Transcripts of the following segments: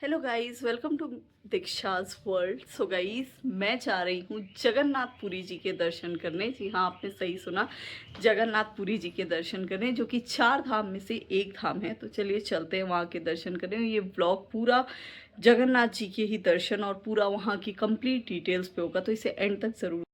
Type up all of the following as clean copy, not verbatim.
Hello guys, welcome to Diksha's world. So guys, मैं जा रही हूँ जगन्नाथपुरी जी के दर्शन करने। जी हाँ, आपने सही सुना, जगन्नाथपुरी जी के दर्शन करने, जो कि 4 धाम में से एक धाम है। तो चलिए चलते हैं वहाँ के दर्शन करने। ये व्लॉग पूरा जगन्नाथ जी के ही दर्शन और पूरा वहाँ की कंप्लीट डिटेल्स पे होगा, तो इसे एंड तक ज़रूर।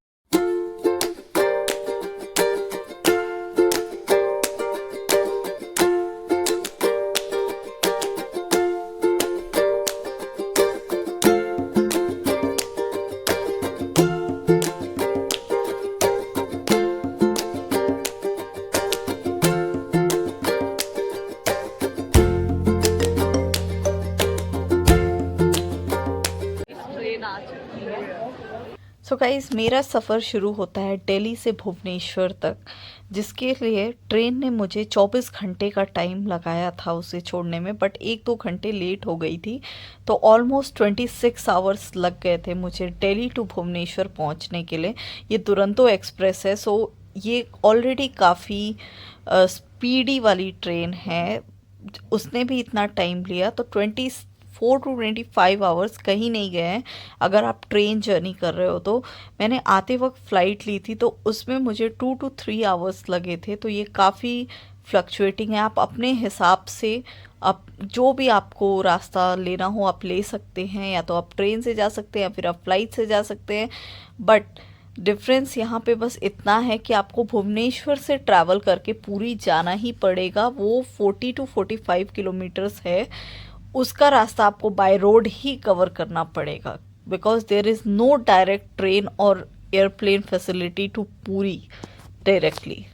ट्रेन आ चुकी है। सो गाइज़, मेरा सफ़र शुरू होता है दिल्ली से भुवनेश्वर तक, जिसके लिए ट्रेन ने मुझे 24 घंटे का टाइम लगाया था उसे छोड़ने में, बट 1-2 घंटे लेट हो गई थी। तो ऑलमोस्ट 26 आवर्स लग गए थे मुझे दिल्ली टू भुवनेश्वर पहुंचने के लिए। ये दुरंतो एक्सप्रेस है, सो ये ऑलरेडी काफ़ी स्पीडी वाली ट्रेन है। उसने भी इतना टाइम लिया, तो 24 to 25 आवर्स कहीं नहीं गए हैं अगर आप ट्रेन जर्नी कर रहे हो। तो मैंने आते वक्त फ़्लाइट ली थी, तो उसमें मुझे 2 to 3 आवर्स लगे थे। तो ये काफ़ी फ्लक्चुएटिंग है। आप अपने हिसाब से आप जो भी आपको रास्ता लेना हो आप ले सकते हैं, या तो आप ट्रेन से जा सकते हैं या फिर आप फ्लाइट से जा सकते हैं। बट डिफरेंस यहाँ पे बस इतना है कि आपको भुवनेश्वर से ट्रैवल करके पूरी जाना ही पड़ेगा। वो 40 to 45 किलोमीटर्स है। उसका रास्ता आपको बाय रोड ही कवर करना पड़ेगा, because there is no direct train और airplane facility to Puri directly.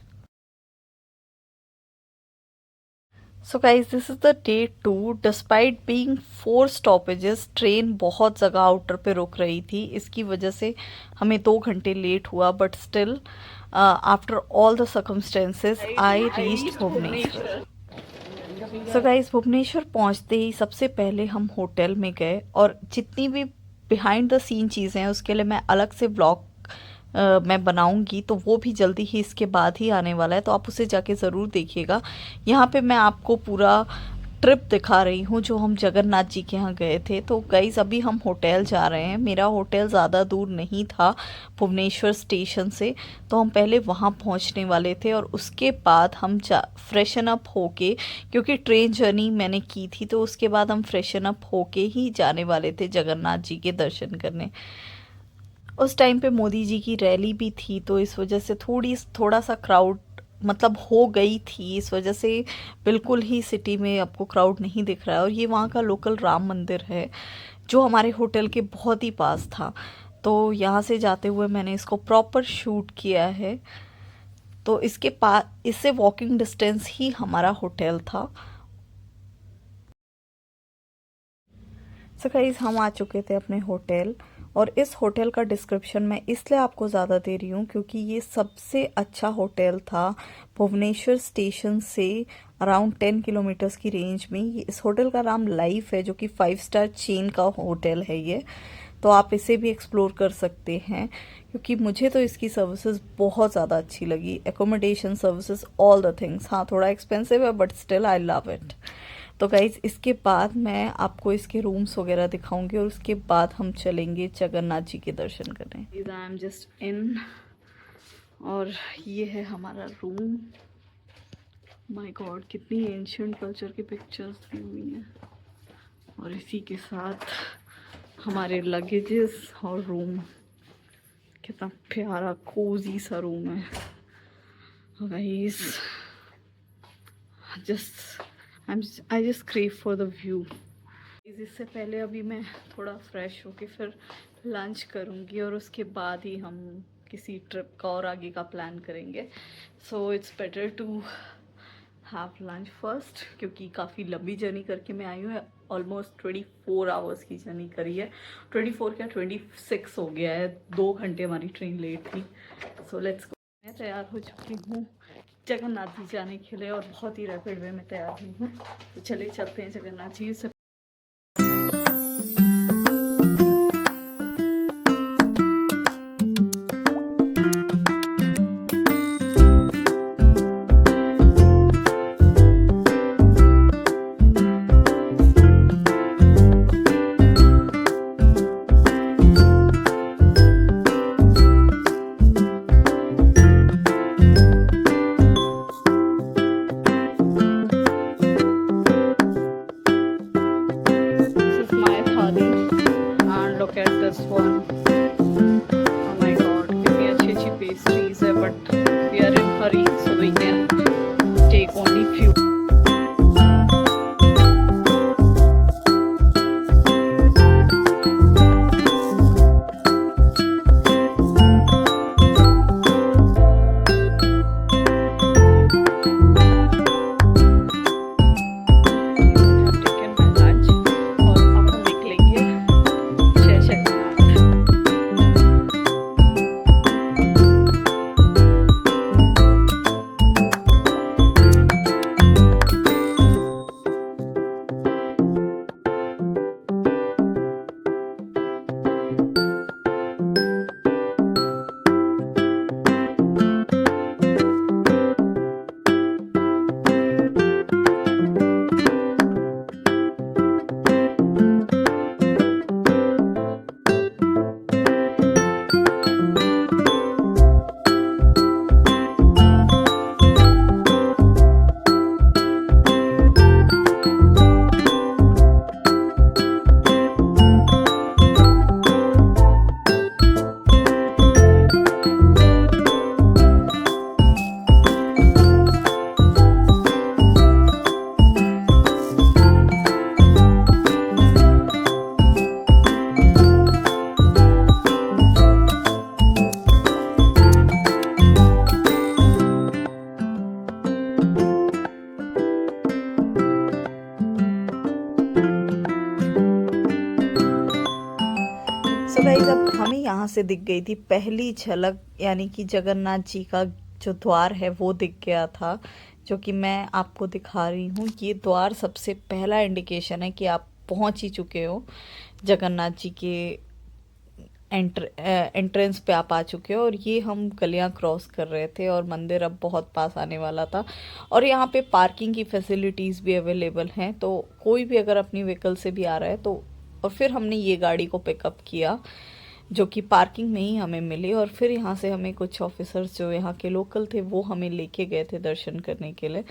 So guys, this is the day 2। Despite being 4 stoppages, train बहुत जगह आउटर पे रुक रही थी। इसकी वजह से हमें 2 घंटे लेट हुआ, but still after all the circumstances I reached Bhubaneswar. So guys, Bhubaneswar पहुंचते ही सबसे पहले हम होटल में गए, और जितनी भी बिहाइंड द सीन चीज़ें हैं उसके लिए मैं अलग से ब्लॉग मैं बनाऊंगी, तो वो भी जल्दी ही इसके बाद ही आने वाला है, तो आप उसे जाके ज़रूर देखिएगा। यहाँ पे मैं आपको पूरा ट्रिप दिखा रही हूँ जो हम जगन्नाथ जी के यहाँ गए थे। तो गाइज़, अभी हम होटल जा रहे हैं। मेरा होटल ज़्यादा दूर नहीं था भुवनेश्वर स्टेशन से, तो हम पहले वहाँ पहुँचने वाले थे, और उसके बाद हम फ्रेशन अप होके, क्योंकि ट्रेन जर्नी मैंने की थी, तो उसके बाद हम फ्रेशन अप होके ही जाने वाले थे जगन्नाथ जी के दर्शन करने। उस टाइम पे मोदी जी की रैली भी थी, तो इस वजह से थोड़ा सा क्राउड मतलब हो गई थी। इस वजह से बिल्कुल ही सिटी में आपको क्राउड नहीं दिख रहा है। और ये वहाँ का लोकल राम मंदिर है, जो हमारे होटल के बहुत ही पास था। तो यहाँ से जाते हुए मैंने इसको प्रॉपर शूट किया है। तो इसके पास, इससे वॉकिंग डिस्टेंस ही हमारा होटल था। सो गाइस, हम आ चुके थे अपने होटल, और इस होटल का डिस्क्रिप्शन मैं इसलिए आपको ज़्यादा दे रही हूँ क्योंकि ये सबसे अच्छा होटल था भुवनेश्वर स्टेशन से अराउंड 10 किलोमीटर्स की रेंज में। इस होटल का नाम लाइफ है, जो कि 5 स्टार चेन का होटल है ये। तो आप इसे भी एक्सप्लोर कर सकते हैं, क्योंकि मुझे तो इसकी सर्विसेज बहुत ज़्यादा अच्छी लगी। Accommodation, services, all the things. हाँ, थोड़ा एक्सपेंसिव है, but still I love it. तो गाइज़, इसके बाद मैं आपको इसके रूम्स वगैरह दिखाऊंगी, और उसके बाद हम चलेंगे जगन्नाथ जी के दर्शन करने। आई एम जस्ट इन, और ये है हमारा रूम। माय गॉड, कितनी एंशियंट कल्चर की पिक्चर्स दी हुई हैं, और इसी के साथ हमारे लगेजेस और रूम। कितना प्यारा कोजी सा रूम है guys. I just crave for the view. इससे पहले अभी मैं थोड़ा फ्रेश होके फिर लंच करूँगी, और उसके बाद ही हम किसी ट्रिप का और आगे का प्लान करेंगे। So it's better to have lunch first, क्योंकि काफ़ी लंबी जर्नी करके मैं आई हूँ। ऑलमोस्ट 24 आवर्स की जर्नी करी है। 24 क्या, 26 हो गया है। 2 घंटे हमारी ट्रेन लेट थी। So let's go. मैं तैयार हो चुकी हूँ जगन्नाथ जी जाने के लिए, और बहुत ही रैपिड वे में तैयार हुई हूँ। तो चलिए चलते हैं जगन्नाथ जी से। my thali and look at this one. Oh my god, कितनी अच्छी pastries है, but we are in hurry so we can take only few. So guys, अब हमें यहाँ से दिख गई थी पहली झलक, यानी कि जगन्नाथ जी का जो द्वार है वो दिख गया था, जो कि मैं आपको दिखा रही हूँ। ये द्वार सबसे पहला इंडिकेशन है कि आप पहुँच ही चुके हो, जगन्नाथ जी के एंट्रेंस पे आप आ चुके हो। और ये हम गलियां क्रॉस कर रहे थे और मंदिर अब बहुत पास आने वाला था। और यहाँ पे पार्किंग की फैसिलिटीज़ भी अवेलेबल हैं, तो कोई भी अगर अपनी व्हीकल से भी आ रहा है तो। और फिर हमने ये गाड़ी को पिकअप किया जो कि पार्किंग में ही हमें मिली, और फिर यहाँ से हमें कुछ ऑफिसर्स जो यहाँ के लोकल थे वो हमें लेके गए थे दर्शन करने के लिए।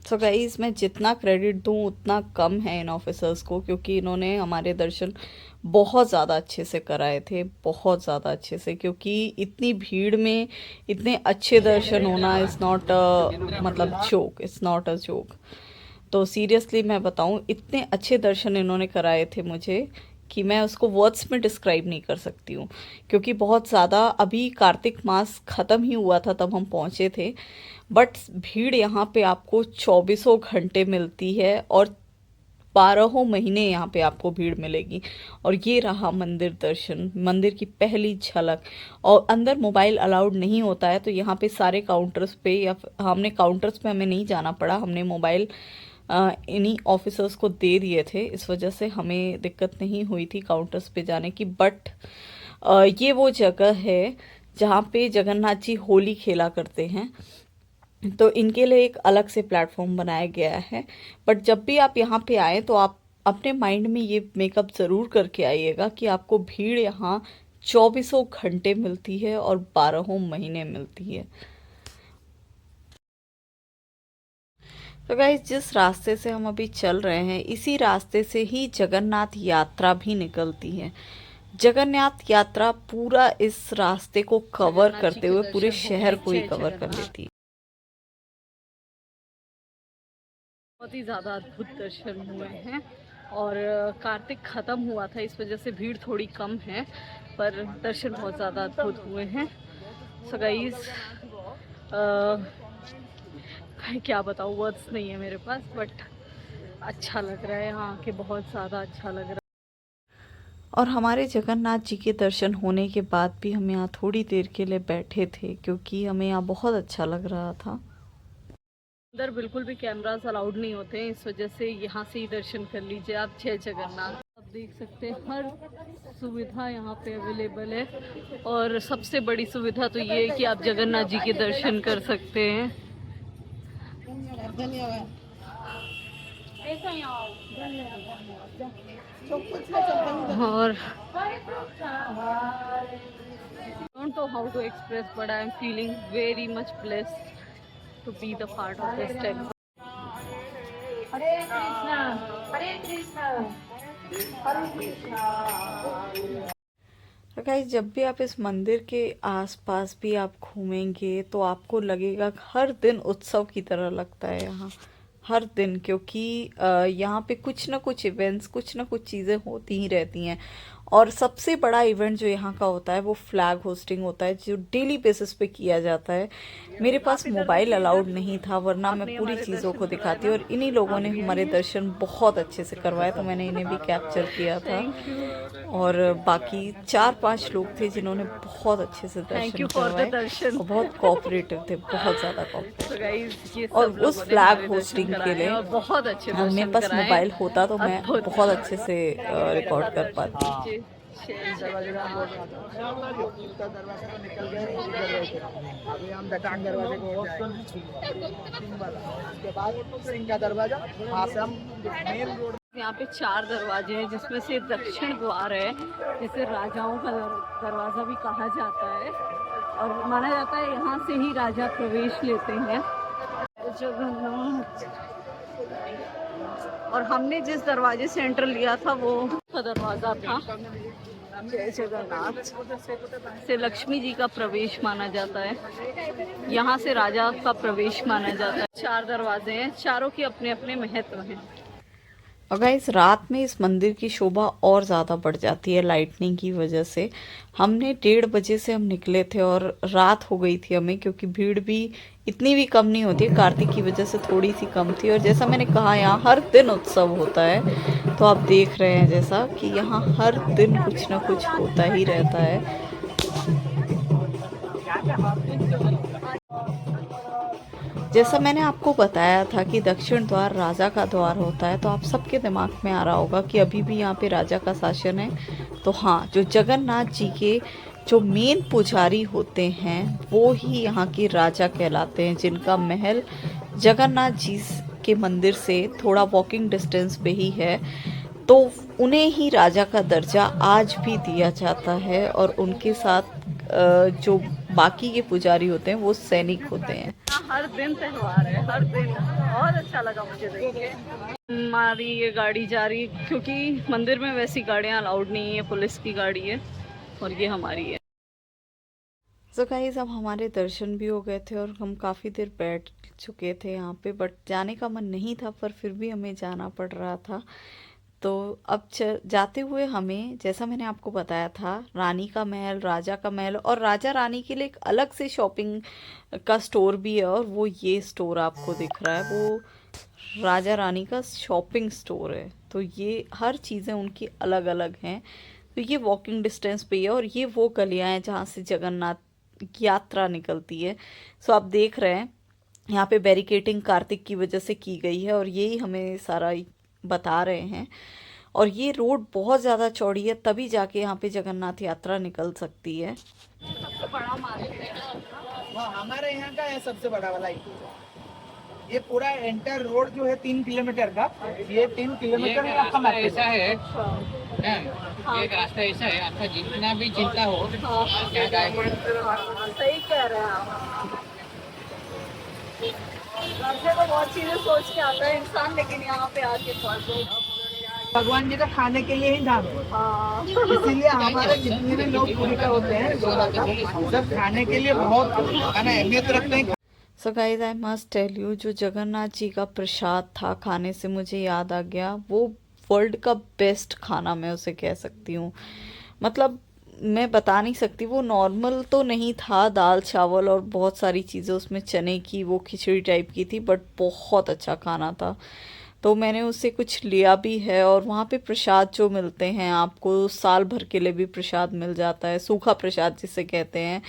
सो गाइस, मैं जितना क्रेडिट दूँ उतना कम है इन ऑफिसर्स को, क्योंकि इन्होंने हमारे दर्शन बहुत ज़्यादा अच्छे से कराए थे, बहुत ज़्यादा अच्छे से। क्योंकि इतनी भीड़ में इतने अच्छे दर्शन होना इज़ नॉट अ मतलब joke, it's not a joke. तो सीरियसली मैं बताऊँ, इतने अच्छे दर्शन इन्होंने कराए थे मुझे कि मैं उसको वर्ड्स में डिस्क्राइब नहीं कर सकती हूँ। क्योंकि बहुत ज़्यादा, अभी कार्तिक मास ख़त्म ही हुआ था तब हम पहुँचे थे, बट भीड़ यहाँ पे आपको 24 घंटे मिलती है और 12 महीने यहाँ पे आपको भीड़ मिलेगी। और ये रहा मंदिर दर्शन, मंदिर की पहली झलक। और अंदर मोबाइल अलाउड नहीं होता है, तो यहाँ पे सारे काउंटर्स पे, या हमने काउंटर्स पे हमें नहीं जाना पड़ा, हमने मोबाइल इन्हीं ऑफिसर्स को दे दिए थे, इस वजह से हमें दिक्कत नहीं हुई थी काउंटर्स पे जाने की। बट ये वो जगह है जहाँ पे जगन्नाथ जी होली खेला करते हैं, तो इनके लिए एक अलग से प्लेटफॉर्म बनाया गया है। बट जब भी आप यहाँ पे आए तो आप अपने माइंड में ये मेकअप ज़रूर करके आइएगा कि आपको भीड़ यहाँ 24 घंटे मिलती है और 12 महीने मिलती है। तो गाइस, जिस रास्ते से हम अभी चल रहे हैं इसी रास्ते से ही जगन्नाथ यात्रा भी निकलती है। जगन्नाथ यात्रा पूरा इस रास्ते को कवर करते हुए पूरे शहर को ही कवर कर लेती है। बहुत ही ज़्यादा अद्भुत दर्शन हुए हैं, और कार्तिक ख़त्म हुआ था इस वजह से भीड़ थोड़ी कम है, पर दर्शन बहुत ज़्यादा अद्भुत हुए हैं। सो गाइस, क्या बताऊँ, वर्ड्स नहीं है मेरे पास, बट अच्छा लग रहा है यहाँ आके, बहुत ज़्यादा अच्छा लग रहा है। और हमारे जगन्नाथ जी के दर्शन होने के बाद भी हम यहाँ थोड़ी देर के लिए बैठे थे, क्योंकि हमें यहाँ बहुत अच्छा लग रहा था। अंदर बिल्कुल भी कैमरास अलाउड नहीं होते हैं, इस वजह से यहाँ से ही दर्शन कर लीजिए आप। जय जगन्नाथ। आप देख सकते हैं हर सुविधा यहाँ पे अवेलेबल है, और सबसे बड़ी सुविधा तो ये है कि आप जगन्नाथ जी के दर्शन कर सकते हैं। और don't know how to express, but I am feeling very much blessed to be the part of this temple. Hare Krishna, Hare Krishna. तो गाइस, जब भी आप इस मंदिर के आसपास भी आप घूमेंगे तो आपको लगेगा हर दिन उत्सव की तरह लगता है यहाँ। हर दिन, क्योंकि यहाँ पे कुछ ना कुछ इवेंट्स, कुछ ना कुछ चीज़ें होती ही रहती हैं। और सबसे बड़ा इवेंट जो यहाँ का होता है वो फ्लैग होस्टिंग होता है, जो डेली बेसिस पे किया जाता है। मेरे पास मोबाइल अलाउड नहीं था, वरना मैं पूरी चीज़ों को दिखाती। और इन्हीं लोगों ने हमारे दर्शन बहुत अच्छे से करवाए, तो मैंने इन्हें भी कैप्चर किया था। और बाकी 4-5 लोग थे जिन्होंने बहुत अच्छे से दर्शन करवाए और बहुत कोऑपरेटिव थे, बहुत ज़्यादा कोऑपरेटिव। और उस फ्लैग होस्टिंग के लिए बहुत अच्छे मेरे पास मोबाइल होता तो मैं बहुत अच्छे से रिकॉर्ड कर पाती। अभी हम दटांग दरवाजे को ओर जाएंगे, उसके बाद सिंह का दरवाजा, वहाँ से हम मेन रोड। यहाँ पे 4 दरवाजे हैं, जिसमें से दक्षिण द्वार है, जिसे राजाओं का दरवाजा भी कहा जाता है। और माना जाता है यहाँ से ही राजा प्रवेश लेते हैं। जगन्नाथ। और हमने जिस दरवाजे से एंटर लिया था वो का दरवाजा था। जय जगन्नाथ से लक्ष्मी जी का प्रवेश माना जाता है, यहाँ से राजा का प्रवेश माना जाता है। 4 दरवाजे हैं, चारों के अपने अपने महत्व हैं। और गाइस, रात में इस मंदिर की शोभा और ज़्यादा बढ़ जाती है लाइटनिंग की वजह से। हमने 1:30 बजे से हम निकले थे और रात हो गई थी हमें, क्योंकि भीड़ भी इतनी भी कम नहीं होती है, कार्तिक की वजह से थोड़ी सी कम थी। और जैसा मैंने कहा, यहाँ हर दिन उत्सव होता है, तो आप देख रहे हैं जैसा कि यहाँ हर दिन कुछ ना कुछ होता ही रहता है। जैसा मैंने आपको बताया था कि दक्षिण द्वार राजा का द्वार होता है, तो आप सबके दिमाग में आ रहा होगा कि अभी भी यहाँ पे राजा का शासन है। तो हाँ, जो जगन्नाथ जी के जो मेन पुजारी होते हैं वो ही यहाँ के राजा कहलाते हैं, जिनका महल जगन्नाथ जी के मंदिर से थोड़ा वॉकिंग डिस्टेंस पे ही है। तो उन्हें ही राजा का दर्जा आज भी दिया जाता है। और उनके साथ जो बाकी के पुजारी होते हैं वो सैनिक होते हैं। हर दिन त्योहार है, हर दिन। बहुत अच्छा लगा मुझे देख के। हमारी ये गाड़ी जा रही है, क्योंकि मंदिर में वैसी गाड़ियाँ अलाउड नहीं है, पुलिस की गाड़ी है और ये हमारी है। सो गाइस, अब हमारे दर्शन भी हो गए थे और हम काफ़ी देर बैठ चुके थे यहाँ पे, बट जाने का मन नहीं था, पर फिर भी हमें जाना पड़ रहा था। तो अब जाते हुए हमें, जैसा मैंने आपको बताया था, रानी का महल, राजा का महल और राजा रानी के लिए एक अलग से शॉपिंग का स्टोर भी है। और वो ये स्टोर आपको दिख रहा है, वो राजा रानी का शॉपिंग स्टोर है। तो ये हर चीज़ें उनकी अलग अलग हैं। तो ये वॉकिंग डिस्टेंस पे है और ये वो गलियां हैं जहाँ से जगन्नाथ की यात्रा निकलती है। सो आप देख रहे हैं यहाँ पे बैरिकेटिंग कार्तिक की वजह से की गई है और यही हमें सारा बता रहे हैं। और ये रोड बहुत ज़्यादा चौड़ी है, तभी जाके यहाँ पे जगन्नाथ यात्रा निकल सकती है। सबसे बड़ा मार्केट है हमारे यहाँ का है सबसे बड़ा वाला ये पूरा एंटर रोड जो है 3 किलोमीटर का, ये 3 किलोमीटर में आपका मार्केट ऐसा है। एक रास्ता ऐसा है, आपका जितना भी चिंता हो सही कह रहे हैं आप। घर से तो बहुत चीजें सोच के आता है इंसान, लेकिन यहाँ पे आके पहुंचे। भगवान जी का खाने के लिए ही धाम है, हाँ। इसीलिए हमारे जितने भी लोग पूरी का होते हैं सब खाने के लिए बहुत अहमियत रखते हैं। So guys, I must tell you, जो जगन्नाथ जी का प्रसाद था खाने से मुझे याद आ गया, वो वर्ल्ड का बेस्ट खाना मैं उसे कह सकती हूँ। मतलब मैं बता नहीं सकती, वो नॉर्मल तो नहीं था, दाल चावल और बहुत सारी चीज़ें उसमें, चने की वो खिचड़ी टाइप की थी, बट बहुत अच्छा खाना था। तो मैंने उससे कुछ लिया भी है। और वहाँ पे प्रसाद जो मिलते हैं, आपको साल भर के लिए भी प्रसाद मिल जाता है, सूखा प्रसाद जिसे कहते हैं,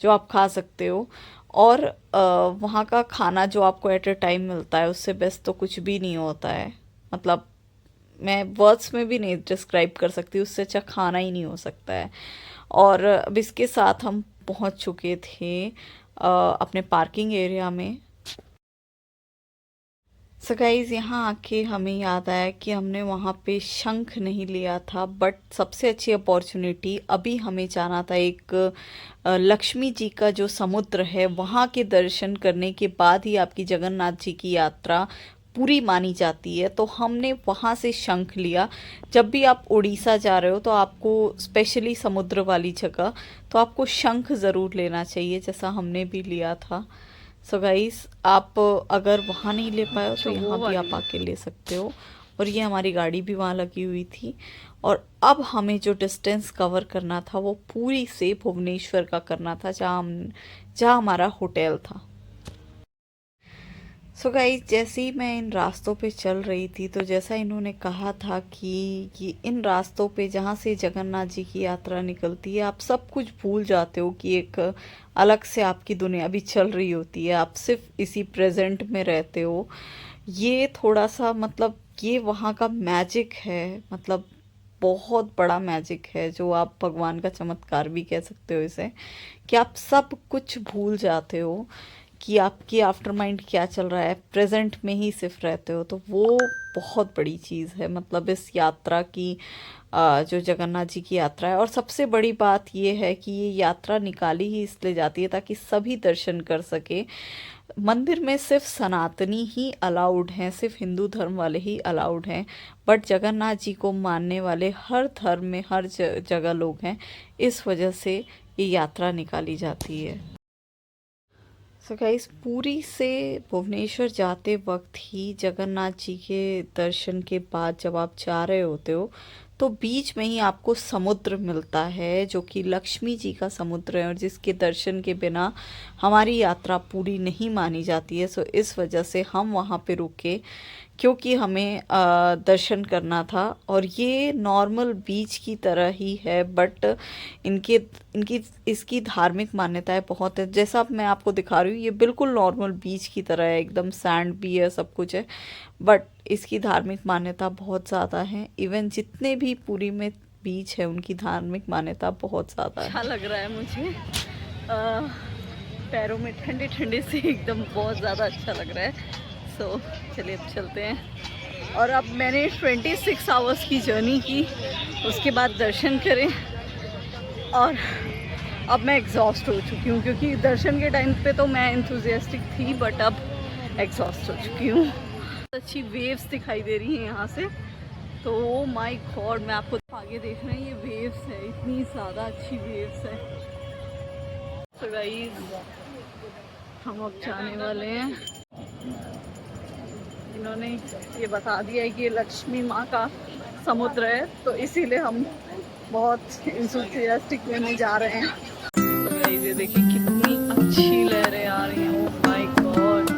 जो आप खा सकते हो। और वहाँ का खाना जो आपको एट अ टाइम मिलता है, उससे बेस्ट तो कुछ भी नहीं होता है। मतलब मैं वर्ड्स में भी नहीं डिस्क्राइब कर सकती, उससे अच्छा खाना ही नहीं हो सकता है। और अब इसके साथ हम पहुँच चुके थे अपने पार्किंग एरिया में। सो गाइज़, यहाँ आके हमें याद आया कि हमने वहाँ पे शंख नहीं लिया था, बट सबसे अच्छी अपॉर्चुनिटी अभी हमें जाना था एक लक्ष्मी जी का जो समुद्र है, वहाँ के दर्शन करने के बाद ही आपकी जगन्नाथ जी की यात्रा पूरी मानी जाती है, तो हमने वहाँ से शंख लिया। जब भी आप उड़ीसा जा रहे हो तो आपको स्पेशली समुद्र वाली जगह तो आपको शंख ज़रूर लेना चाहिए, जैसा हमने भी लिया था। सो गाइस, आप अगर वहाँ नहीं ले पाए हो तो यहाँ भी आप आके ले सकते हो। और ये हमारी गाड़ी भी वहाँ लगी हुई थी। और अब हमें जो डिस्टेंस कवर करना था वो पूरी से भुवनेश्वर का करना था, जहाँ हमारा होटल था। सो गाइस, जैसे ही मैं इन रास्तों पे चल रही थी तो जैसा इन्होंने कहा था कि ये इन रास्तों पे जहाँ से जगन्नाथ जी की यात्रा निकलती है, आप सब कुछ भूल जाते हो कि एक अलग से आपकी दुनिया भी चल रही होती है, आप सिर्फ इसी प्रेजेंट में रहते हो। ये थोड़ा सा मतलब ये वहाँ का मैजिक है, मतलब बहुत बड़ा मैजिक है, जो आप भगवान का चमत्कार भी कह सकते हो इसे, कि आप सब कुछ भूल जाते हो कि आपकी आफ्टर माइंड क्या चल रहा है, प्रेजेंट में ही सिर्फ रहते हो। तो वो बहुत बड़ी चीज़ है मतलब इस यात्रा की, जो जगन्नाथ जी की यात्रा है। और सबसे बड़ी बात ये है कि ये यात्रा निकाली ही इसलिए जाती है ताकि सभी दर्शन कर सके। मंदिर में सिर्फ सनातनी ही अलाउड हैं, सिर्फ हिंदू धर्म वाले ही अलाउड हैं, बट जगन्नाथ जी को मानने वाले हर धर्म में हर जगह लोग हैं। इस वजह से ये यात्रा निकाली जाती है। सो गाइस, पुरी से भुवनेश्वर जाते वक्त ही जगन्नाथ जी के दर्शन के बाद जब आप जा रहे होते हो तो बीच में ही आपको समुद्र मिलता है, जो कि लक्ष्मी जी का समुद्र है और जिसके दर्शन के बिना हमारी यात्रा पूरी नहीं मानी जाती है। सो इस वजह से हम वहाँ पे रुके, क्योंकि हमें दर्शन करना था। और ये नॉर्मल बीच की तरह ही है, बट इनके इनकी इसकी धार्मिक मान्यताएं बहुत है। जैसा अब मैं आपको दिखा रही हूँ, ये बिल्कुल नॉर्मल बीच की तरह है, एकदम सैंड भी है, सब कुछ है, बट इसकी धार्मिक मान्यता बहुत ज़्यादा है। इवन जितने भी पुरी में बीच है उनकी धार्मिक मान्यता बहुत ज़्यादा है। अच्छा लग रहा है मुझे, पैरों में ठंडे ठंडे से एकदम बहुत ज़्यादा अच्छा लग रहा है। सो चलिए अब चलते हैं। और अब मैंने 26 आवर्स की जर्नी की, उसके बाद दर्शन करें, और अब मैं एग्जॉस्ट हो चुकी हूँ, क्योंकि दर्शन के टाइम पे तो मैं इंथुजियास्टिक थी, बट अब एग्जॉस्ट हो चुकी हूँ। अच्छी वेव्स दिखाई दे रही हैं यहाँ से, तो माय गॉड, मैं आपको आगे देख रहे हैं, ये वेव्स है, इतनी ज़्यादा अच्छी वेव्स है। तो गाइस, हम अब जाने वाले हैं। इन्होंने ये बता दिया है कि ये लक्ष्मी माँ का समुद्र है, तो इसीलिए हम बहुत इंथुसियास्टिक वे में जा रहे हैं। तो गाइस, ये देखिए कितनी अच्छी लहरें आ रही हैं, oh my God.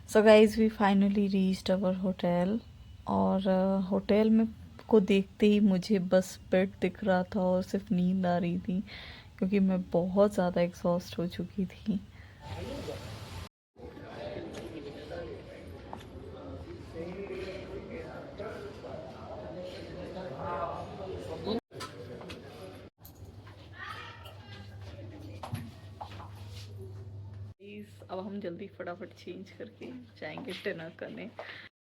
So guys, we finally reached our hotel. और होटल में को देखते ही मुझे बस बेड दिख रहा था और सिर्फ नींद आ रही थी, क्योंकि मैं बहुत ज़्यादा एग्जॉस्ट हो चुकी थी। अब हम जल्दी फटाफट चेंज करके जाएंगे डिनर करने।